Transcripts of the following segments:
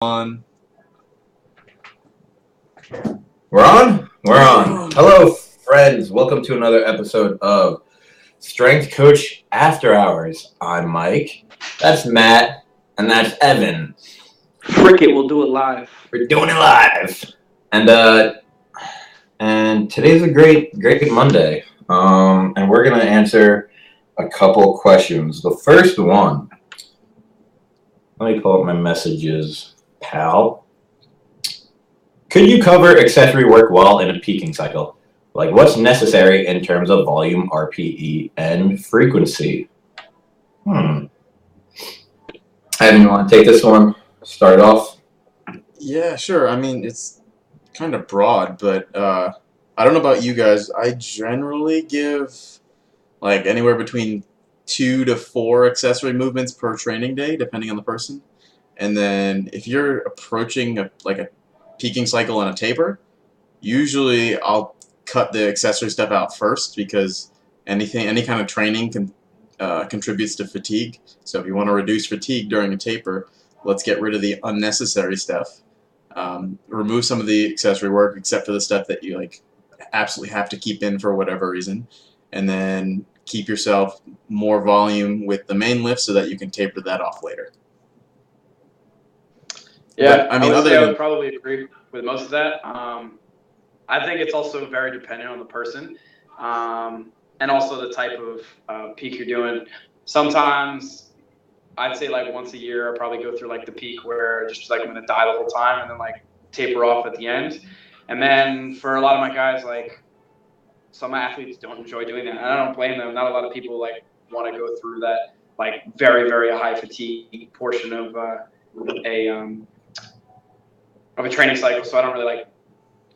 On. We're on? We're on. Hello, friends. Welcome to another episode of Strength Coach After Hours. I'm Mike. That's Matt. And that's Evan. Frick it, we'll do it live. We're doing it live. And today's a great Monday. And we're going to answer a couple questions. The first one, let me pull up my messages, pal. Could you cover accessory work while in a peaking cycle? Like what's necessary in terms of volume, RPE, and frequency? Evan, you want to take this one? Start it off? Yeah, sure. I mean, it's kind of broad, but I don't know about you guys. I generally give like anywhere between 2 to 4 accessory movements per training day, depending on the person. And then if you're approaching a peaking cycle and a taper, usually I'll cut the accessory stuff out first because any kind of training contributes to fatigue. So if you want to reduce fatigue during a taper, let's get rid of the unnecessary stuff. Remove some of the accessory work except for the stuff that you absolutely have to keep in for whatever reason, and then keep yourself more volume with the main lift so that you can taper that off later. Yeah, I would probably agree with most of that. I think it's also very dependent on the person, and also the type of peak you're doing. Sometimes I'd say once a year I probably go through the peak where just I'm gonna die the whole time and then taper off at the end. And then for a lot of my guys, some athletes don't enjoy doing that, and I don't blame them. Not a lot of people want to go through that very, very high fatigue portion of a training cycle. So I don't really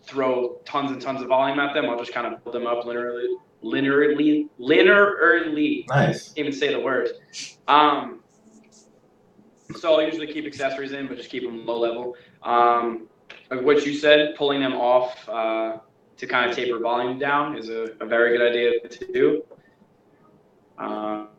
throw tons and tons of volume at them. I'll just kind of build them up linearly. Nice. Even say the word. So I'll usually keep accessories in, but just keep them low level. What you said, pulling them off to kind of taper volume down is a very good idea to do. And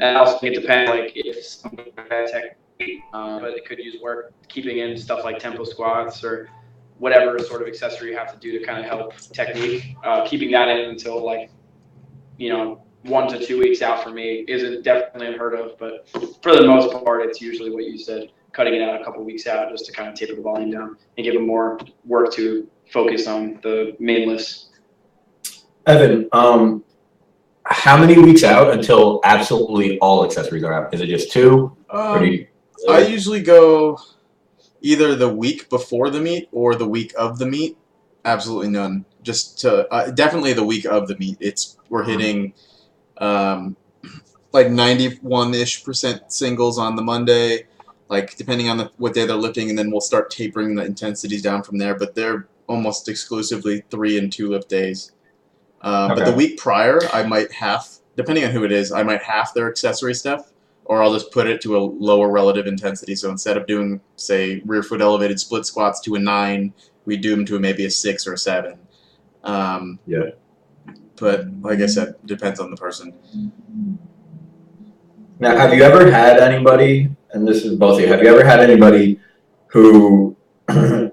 also it depends if somebody has technique, but it could use work keeping in stuff like tempo squats or whatever sort of accessory you have to do to kind of help technique. Keeping that in until 1 to 2 weeks out for me isn't definitely unheard of, but for the most part, it's usually what you said, cutting it out a couple weeks out just to kind of taper the volume down and give them more work to focus on the main lifts. Evan, how many weeks out until absolutely all accessories are out? Is it just 2? I usually go either the week before the meet or the week of the meet. Absolutely none. Just to definitely the week of the meet. We're hitting 91-ish% singles on the Monday, depending on what day they're lifting, and then we'll start tapering the intensities down from there. But they're almost exclusively 3 and 2 lift days. Okay. But the week prior, I might depending on who it is, I might half their accessory stuff, or I'll just put it to a lower relative intensity. So instead of doing, say, rear foot elevated split squats to a 9, we do them to maybe a 6 or a 7. Yeah. But like I said, depends on the person. Now, have you ever had anybody, and this is both of you, have you ever had anybody who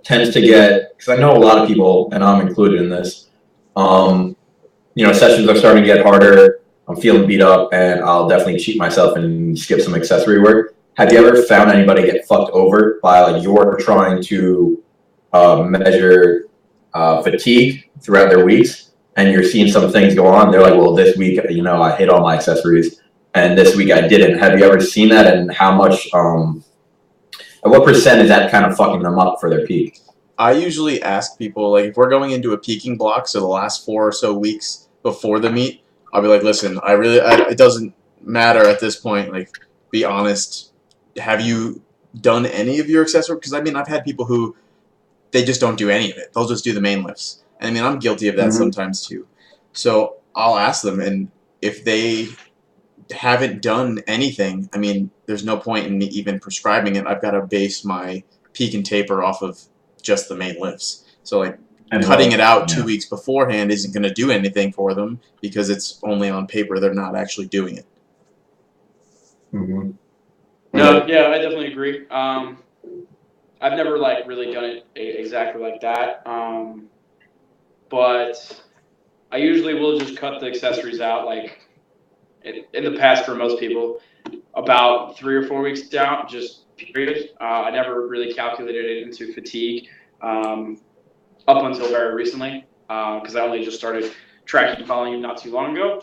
tends to get, because I know a lot of people, and I'm included in this, sessions are starting to get harder, I'm feeling beat up, and I'll definitely cheat myself and skip some accessory work. Have you ever found anybody get fucked over by you're trying to measure fatigue throughout their weeks, and you're seeing some things go on? They're like, well, this week, I hit all my accessories, and this week I didn't. Have you ever seen that, and how much, at what percent is that kind of fucking them up for their peak? I usually ask people, if we're going into a peaking block, so the last 4 or so weeks before the meet, I'll be like, listen, it doesn't matter at this point, be honest, have you done any of your accessory? Because, I've had people who, they just don't do any of it. They'll just do the main lifts. And, I'm guilty of that sometimes, too. So I'll ask them, and if they haven't done anything, there's no point in me even prescribing it. I've got to base my peak and taper off of just the main lifts. So, cutting it out 2 weeks beforehand isn't going to do anything for them because it's only on paper. They're not actually doing it. Mm-hmm. No, yeah, I definitely agree. I've never like really done it exactly like that. But I usually will just cut the accessories out like in the past for most people about 3 or 4 weeks out, just period. I never really calculated it into fatigue um, up until very recently because I only just started tracking volume not too long ago.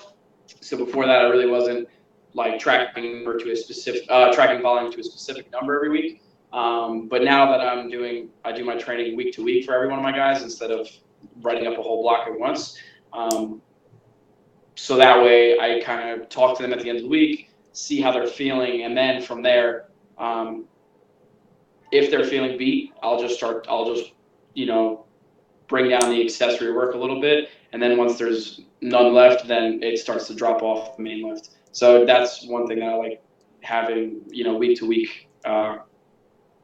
So before that, I really wasn't like tracking volume to a specific number every week. But now that I do my training week to week for every one of my guys instead of writing up a whole block at once. Um, so that way I kind of talk to them at the end of the week, see how they're feeling, and then from there, um, if they're feeling beat, I'll just you know bring down the accessory work a little bit, and then once there's none left, then it starts to drop off the main lift. So that's one thing that I like having week to week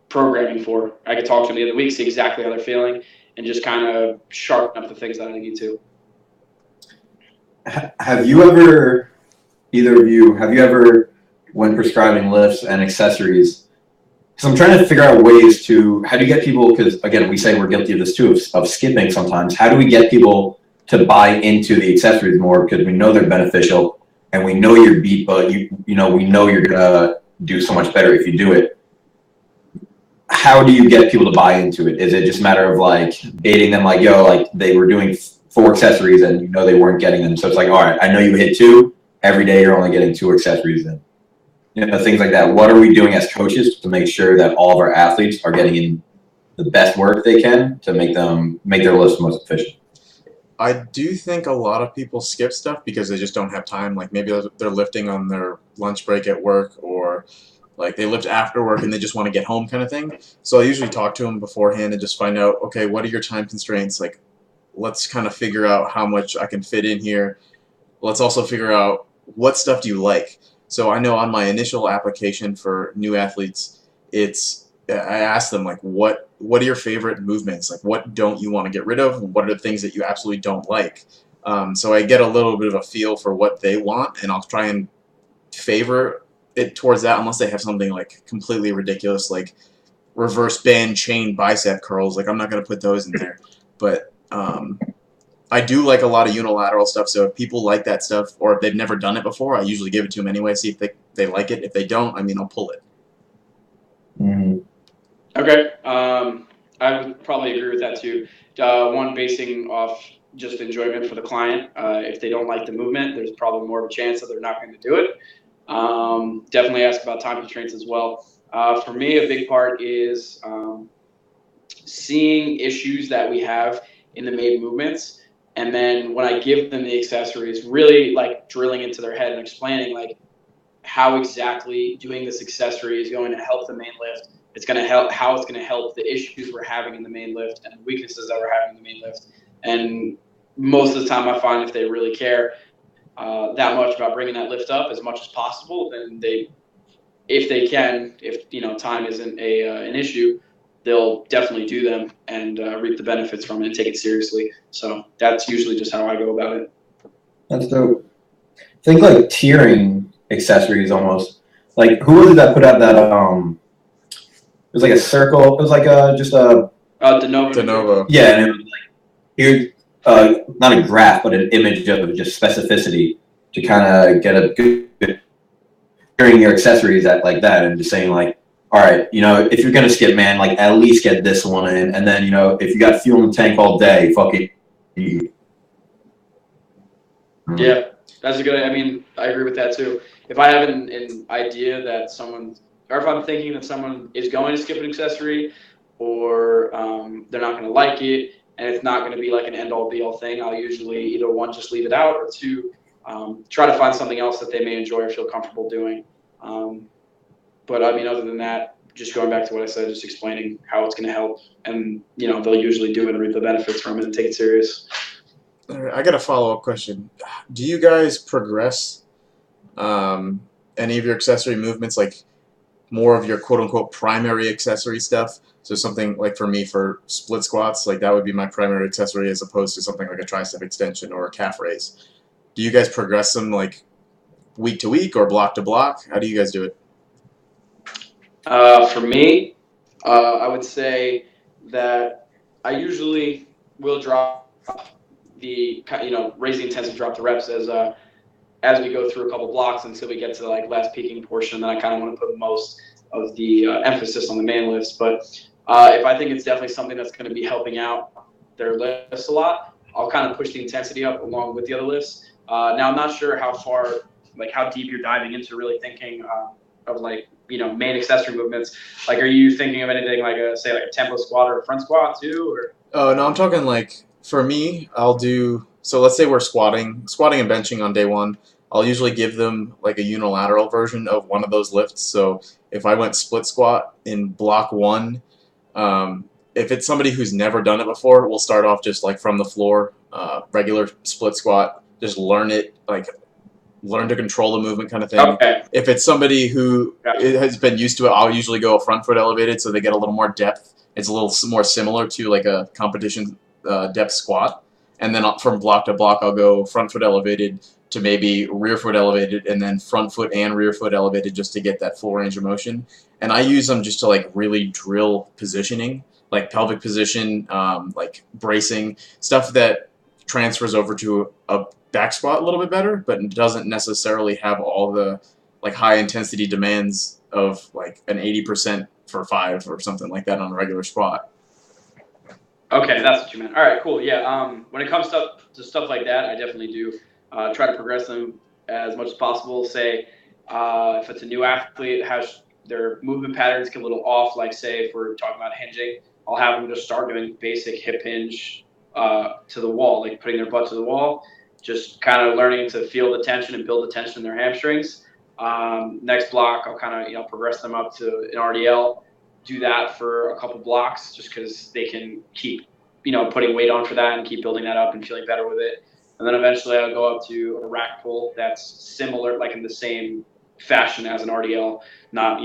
programming for. I can talk to them the end of the week, see exactly how they're feeling, and just kind of sharpen up the things that I need to. Have you ever, either of you, have you ever, when prescribing lifts and accessories, because I'm trying to figure out ways to, how do you get people, because again, we say we're guilty of this too, of skipping sometimes. How do we get people to buy into the accessories more? Because we know they're beneficial and we know you're beat, but we know you're going to do so much better if you do it. How do you get people to buy into it? Is it just a matter of like baiting them like, yo, like they were doing 4 accessories and they weren't getting them. So it's like, all right, I know you hit 2. Every day you're only getting 2 accessories in. Things like that. What are we doing as coaches to make sure that all of our athletes are getting in the best work they can to make their lifts most efficient? I do think a lot of people skip stuff because they just don't have time. Like maybe they're lifting on their lunch break at work, or like they lift after work and they just want to get home kind of thing. So I usually talk to them beforehand and just find out, okay, what are your time constraints? Like, let's kind of figure out how much I can fit in here. Let's also figure out what stuff do you like. So I know on my initial application for new athletes, I ask them like, what are your favorite movements? Like, what don't you want to get rid of? What are the things that you absolutely don't like? So I get a little bit of a feel for what they want, and I'll try and favor it towards that, unless they have something like completely ridiculous, like reverse band chain bicep curls. Like I'm not gonna put those in there, but I do like a lot of unilateral stuff. So if people like that stuff, or if they've never done it before, I usually give it to them anyway. See if they like it. If they don't, I mean, I'll pull it. Mm-hmm. Okay. I would probably agree with that too. One, basing off just enjoyment for the client. If they don't like the movement, there's probably more of a chance that they're not going to do it. Definitely ask about time constraints as well. For me, a big part is seeing issues that we have in the main movements. And then when I give them the accessories, really like drilling into their head and explaining like how exactly doing this accessory is going to help the main lift. It's going to help how it's going to help the issues we're having in the main lift and the weaknesses that we're having in the main lift. And most of the time, I find if they really care that much about bringing that lift up as much as possible, then if they can, if time isn't an issue, they'll definitely do them and reap the benefits from it and take it seriously. So that's usually just how I go about it. That's dope. I think like tiering accessories almost. Like who was it that put out that it was like a circle. It was like just a De Novo. Yeah, and it was like here, not a graph, but an image of just specificity to kind of get a good tiering your accessories at like that, and just saying like, all right, if you're gonna skip, man, like at least get this one in, and then if you got fuel in the tank all day, fuck it. Yeah, that's a good. I mean, I agree with that too. If I have an idea that someone, or if I'm thinking that someone is going to skip an accessory, or they're not going to like it, and it's not going to be like an end all be all thing, I'll usually either one, just leave it out, or two, try to find something else that they may enjoy or feel comfortable doing. But I mean, other than that, just going back to what I said, just explaining how it's going to help, and they'll usually do it and reap the benefits from it and take it serious. I got a follow-up question. Do you guys progress any of your accessory movements, like more of your quote-unquote primary accessory stuff? So something like for me, for split squats, like that would be my primary accessory as opposed to something like a tricep extension or a calf raise. Do you guys progress them like week to week or block to block? How do you guys do it? For me, I would say that I usually will drop raise the intensity, drop the reps as we go through a couple blocks until we get to like last peaking portion. Then I kind of want to put most of the emphasis on the main lifts. But if I think it's definitely something that's going to be helping out their lifts a lot, I'll kind of push the intensity up along with the other lifts. Now I'm not sure how deep you're diving into really thinking of main accessory movements. Like, are you thinking of anything like a tempo squat or a front squat too, or? Oh no, I'm talking like for me, I'll do so. Let's say we're squatting and benching on day one. I'll usually give them like a unilateral version of one of those lifts. So if I went split squat in block one, if it's somebody who's never done it before, we'll start off just like from the floor, regular split squat. Just learn to control the movement kind of thing. Okay. If it's somebody who has been used to it, I'll usually go front foot elevated so they get a little more depth. It's a little more similar to like a competition depth squat. And then from block to block, I'll go front foot elevated to maybe rear foot elevated, and then front foot and rear foot elevated just to get that full range of motion. And I use them just to like really drill positioning, like pelvic position, like bracing, stuff that transfers over to a back squat a little bit better, but doesn't necessarily have all the like high intensity demands of like an 80% for 5 or something like that on a regular squat. Okay, that's what you meant. All right, cool. Yeah. When it comes to stuff like that, I definitely do try to progress them as much as possible. Say, if it's a new athlete, has their movement patterns get a little off. Like, say, if we're talking about hinging, I'll have them just start doing basic hip hinge to the wall, like putting their butt to the wall, just kind of learning to feel the tension and build the tension in their hamstrings. Next block, I'll kind of progress them up to an RDL. Do that for a couple blocks just because they can keep putting weight on for that and keep building that up and feeling better with it. And then eventually I'll go up to a rack pull that's similar, like in the same fashion as an RDL, not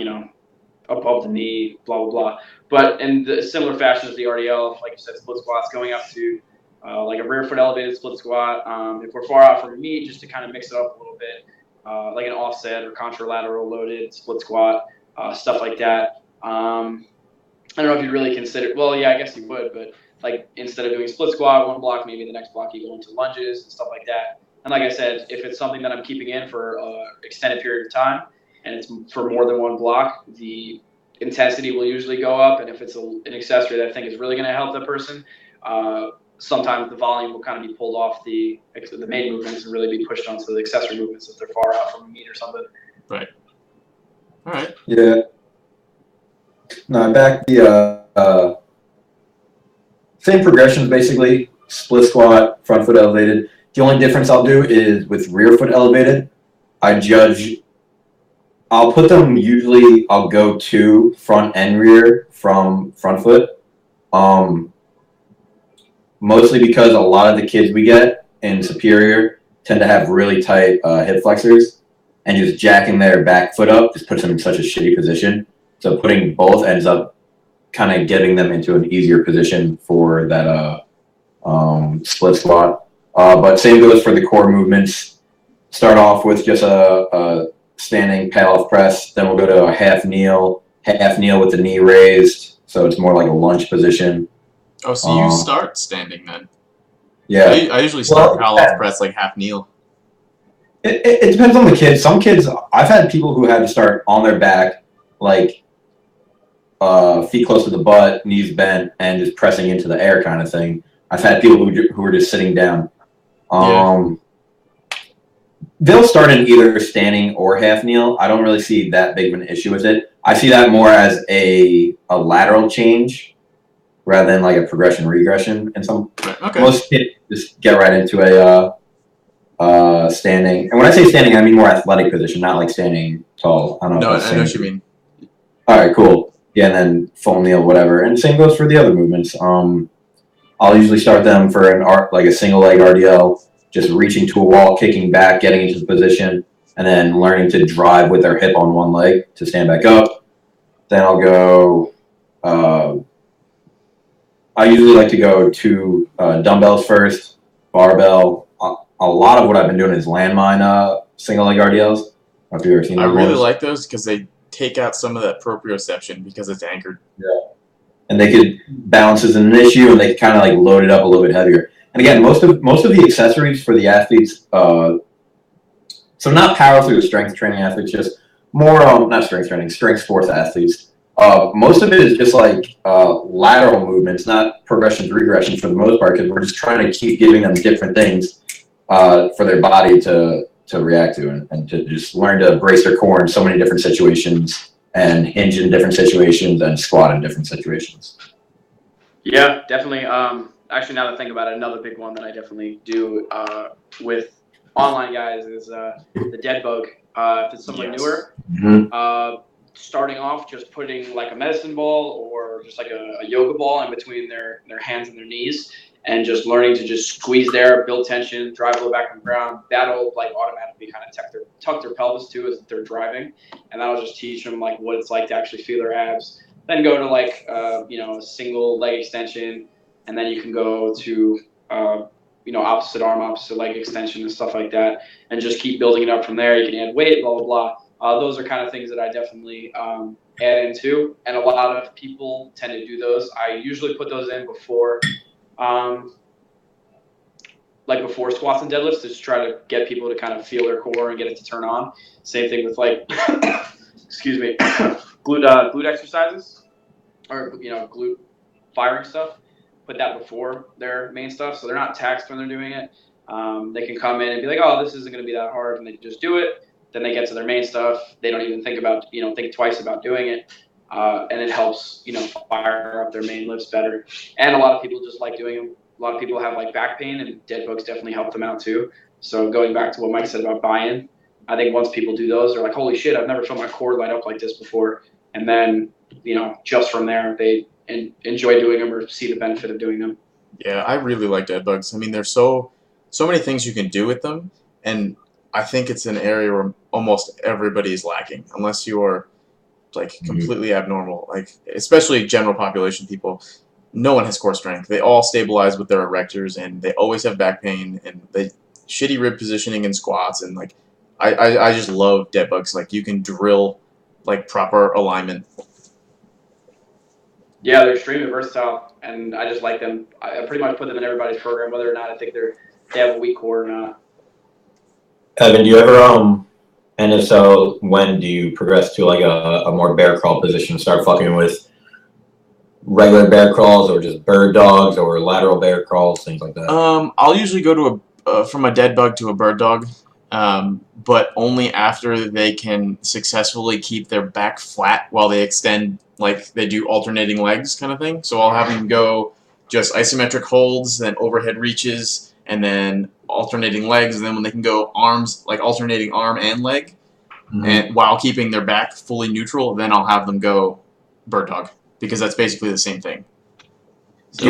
above the knee, blah blah blah, but in the similar fashion as the RDL, like you said, split squats, going up to like a rear foot elevated split squat. If we're far out from meat, just to kind of mix it up a little bit, like an offset or contralateral loaded split squat, stuff like that. I don't know if you'd really consider. Well, yeah, I guess you would, but like instead of doing split squat one block, maybe the next block you go into lunges and stuff like that. And like I said, if it's something that I'm keeping in for an extended period of time and it's for more than one block, the intensity will usually go up. And if it's an accessory that I think is really going to help that person, sometimes the volume will kind of be pulled off the main movements and really be pushed onto the accessory movements if they're far out from the meet or something. Right. All right. Yeah. No, back the same progressions basically. Split squat, front foot elevated. The only difference I'll do is with rear foot elevated, I'll put them usually, I'll go to front and rear from front foot. Mostly because a lot of the kids we get in Superior tend to have really tight hip flexors, and just jacking their back foot up just puts them in such a shitty position. So putting both ends up kind of getting them into an easier position for that split squat. But same goes for the core movements. Start off with just a standing paddle press, then we'll go to a half kneel with the knee raised, so it's more like a lunge position. Oh, so you start standing then? Yeah. I usually start paddle press like half kneel. It depends on the kids. Some kids, I've had people who had to start on their back, like feet close to the butt, knees bent, and just pressing into the air kind of thing. I've had people who were just sitting down. They'll start in either standing or half kneel. I don't really see that big of an issue with it. I see that more as a lateral change rather than like a progression regression. And most kids just get right into a standing. And when I say standing, I mean more athletic position, not like standing tall. I don't know. I know what you mean. All right, cool. Yeah, and then full kneel, whatever. And same goes for the other movements. I'll usually start them for a single leg RDL, just reaching to a wall, kicking back, getting into the position, and then learning to drive with their hip on one leg to stand back up. Then I'll go. I usually like to go to dumbbells first, barbell. A lot of what I've been doing is landmine single leg RDLs. Have you ever seen those? I really like those because they take out some of that proprioception because it's anchored. And they could balance is an issue, and they could kind of like load it up a little bit heavier. And again, most of the accessories for the athletes, so not power through strength training athletes, just more not strength training, strength sports athletes. Most of it is just like lateral movements, not progressions, regressions for the most part, because we're just trying to keep giving them different things for their body to react to and to just learn to brace their core in so many different situations and hinge in different situations and squat in different situations. Yeah, definitely. Actually, now that I think about it, another big one that I definitely do with online guys is the dead bug. If it's someone newer, starting off just putting like a medicine ball or just like a yoga ball in between their hands and their knees, and just learning to just squeeze there, build tension, drive a little back on the ground. That'll like automatically kind of tuck their pelvis too as they're driving, and that'll just teach them like what it's like to actually feel their abs. Then go to like a single leg extension, and then you can go to opposite arm, opposite leg extension and stuff like that, and just keep building it up from there. You can add weight, blah blah blah. Those are kind of things that I definitely add into, and a lot of people tend to do those. I usually put those in before squats and deadlifts, to just try to get people to kind of feel their core and get it to turn on. Same thing with like, excuse me, glute exercises, or glute firing stuff. Put that before their main stuff, so they're not taxed when they're doing it. They can come in and be like, oh, this isn't going to be that hard, and they just do it. Then they get to their main stuff. They don't even think twice about doing it. And it helps, fire up their main lifts better. And a lot of people just like doing them. A lot of people have like back pain, and dead bugs definitely help them out too. So going back to what Mike said about buy-in, I think once people do those, they're like, holy shit, I've never felt my core light up like this before. And then, just from there, they enjoy doing them or see the benefit of doing them. Yeah, I really like dead bugs. I mean, there's so many things you can do with them, and I think it's an area where almost everybody is lacking, unless you are like completely abnormal. Like, especially general population people, no one has core strength. They all stabilize with their erectors, and they always have back pain, and they shitty rib positioning in squats, and like I just love dead bugs. Like, you can drill like proper alignment. Yeah, they're extremely versatile, and I just like them. I pretty much put them in everybody's program, whether or not I think they have a weak core or not. Evan, do you ever and if so, when do you progress to like a more bear crawl position? Start fucking with regular bear crawls, or just bird dogs, or lateral bear crawls, things like that? I'll usually go to from a dead bug to a bird dog, but only after they can successfully keep their back flat while they extend, like they do alternating legs kind of thing. So I'll have them go just isometric holds, then overhead reaches, and then alternating legs, and then when they can go arms, like alternating arm and leg, and while keeping their back fully neutral, then I'll have them go bird dog, because that's basically the same thing. So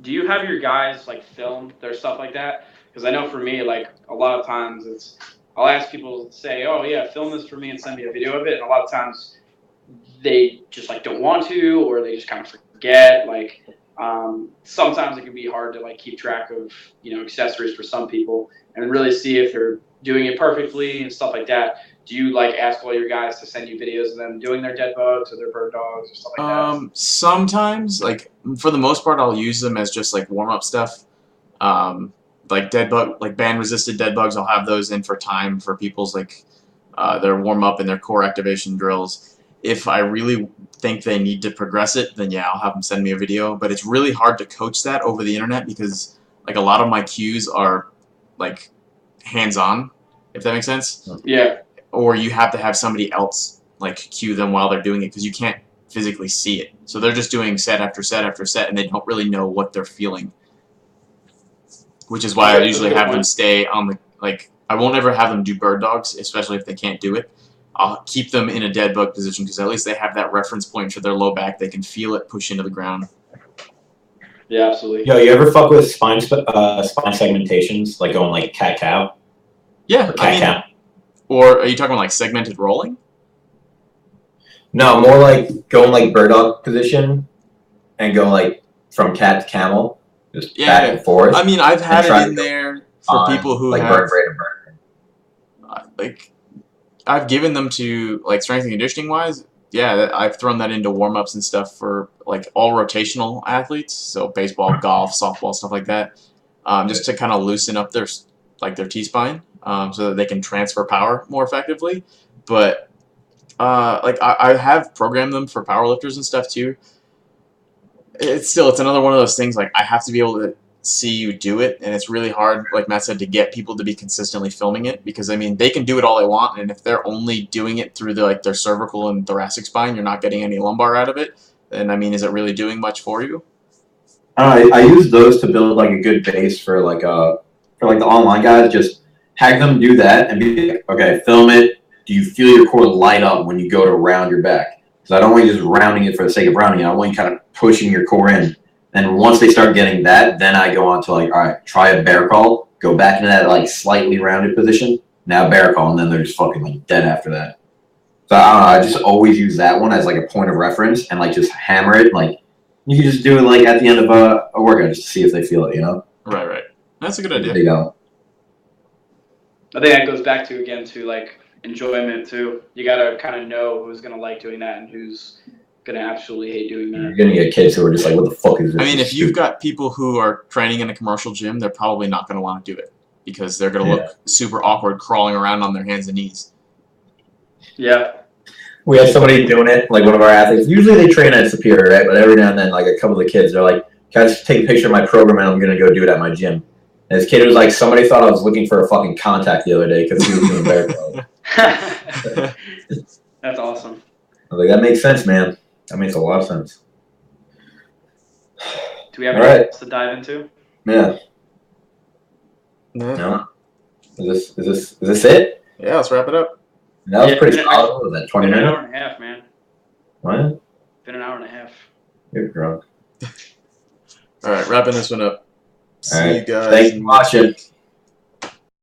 do you have your guys like film their stuff like that? Because I know for me, like a lot of times I'll ask people to say, oh yeah, film this for me and send me a video of it, and a lot of times they just like don't want to, or they just kind of forget. Like sometimes it can be hard to like keep track of accessories for some people and really see if they're doing it perfectly and stuff like that. Do you like ask all your guys to send you videos of them doing their dead bugs or their bird dogs or stuff like that? Sometimes, like for the most part, I'll use them as just like warm up stuff. Like dead bug, like band resisted dead bugs, I'll have those in for time for people's like their warm up and their core activation drills. If I really think they need to progress it, then yeah, I'll have them send me a video. But it's really hard to coach that over the internet, because like a lot of my cues are like hands-on, if that makes sense. Yeah. Or you have to have somebody else like cue them while they're doing it, because you can't physically see it. So they're just doing set after set after set, and they don't really know what they're feeling. Which is why I usually have them stay on the, like, I won't ever have them do bird dogs, especially if they can't do it. I'll keep them in a dead bug position, because at least they have that reference point for their low back. They can feel it push into the ground. Yeah, absolutely. Yo, you ever fuck with spine segmentations, like going like cat-cow? Yeah, or cat-cow? Or are you talking about like segmented rolling? No, more like going like bird dog position and go like from cat to camel, just back and forth. I mean, I've had it in there for people who like have vertebrae to vertebrae. like I've given them to like strength and conditioning wise. Yeah, I've thrown that into warm ups and stuff for like all rotational athletes, so baseball, golf, softball, stuff like that, just to kind of loosen up their T spine, so that they can transfer power more effectively. But like I have programmed them for powerlifters and stuff too. It's another one of those things like I have to be able to see you do it, and it's really hard, like Matt said, to get people to be consistently filming it, because I mean they can do it all they want, and if they're only doing it through their cervical and thoracic spine, you're not getting any lumbar out of it. Then I mean, is it really doing much for you? I use those to build like a good base for like the online guys. Just have them do that and be like, okay, film it. Do you feel your core light up when you go to round your back? Because I don't want you just rounding it for the sake of rounding it. I want you kind of pushing your core in. And once they start getting that, then I go on to like, all right, try a bear crawl. Go back into that like slightly rounded position. Now bear crawl, and then they're just fucking like dead after that. So I don't know. I just always use that one as like a point of reference and like just hammer it. Like you can just do it like at the end of a workout just to see if they feel it. You know? Right. That's a good If idea. they don't. I think that goes back to again to like enjoyment too. You gotta kind of know who's gonna like doing that and who's gonna absolutely hate doing You're that. gonna get kids who are just like, "What the fuck is this?" I mean, This if is you've stupid. got people who are training in a commercial gym, they're probably not going to want to do it because they're going to look super awkward crawling around on their hands and knees. Yeah. We have somebody doing it, like one of our athletes. Usually they train at Superior, right? But every now and then, like a couple of the kids, they're like, "Can I just take a picture of my program and I'm gonna go do it at my gym?" And this kid was like, "Somebody thought I was looking for a fucking contact the other day because he was doing bear crawls." That's awesome. I was like, "That makes sense, man. That makes a lot of sense." Do we have All anything right. else to dive into? Yeah. No. No. Is this it? Yeah, let's wrap it up. That was Yeah, pretty been solid. What was that 20 Been an minutes? hour and a half, man. What? Been an hour and a half. You're drunk. All right, wrapping this one up. See All right. you guys Thanks for next watching. week.